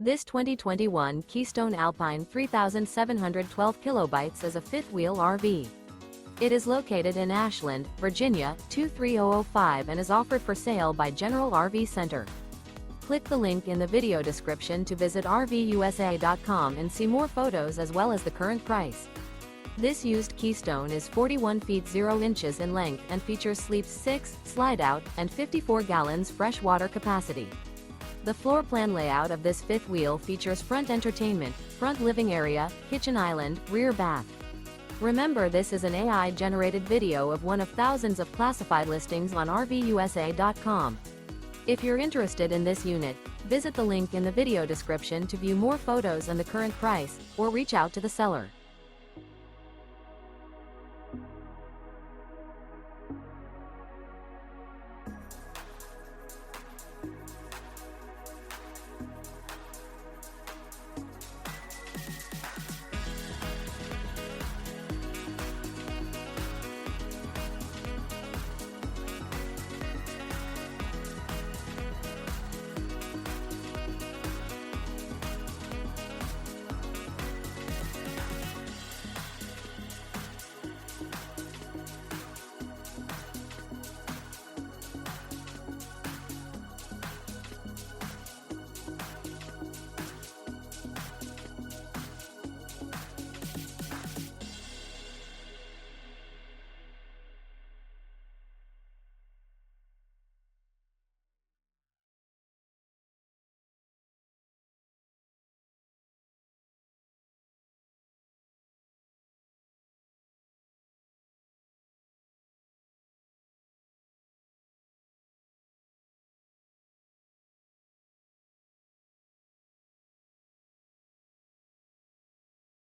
This 2021 Keystone Alpine 3,712 kilobytes is a fifth-wheel RV. It is located in Ashland, Virginia, 23005 and is offered for sale by General RV Center. Click the link in the video description to visit RVUSA.com and see more photos as well as the current price. This used Keystone is 41 feet 0 inches in length and features sleeps 6, slide-out, and 54 gallons fresh water capacity. The floor plan layout of this fifth wheel features front entertainment, front living area, kitchen island, rear bath. Remember, this is an AI-generated video of one of thousands of classified listings on RVUSA.com. If you're interested in this unit, visit the link in the video description to view more photos and the current price, or reach out to the seller.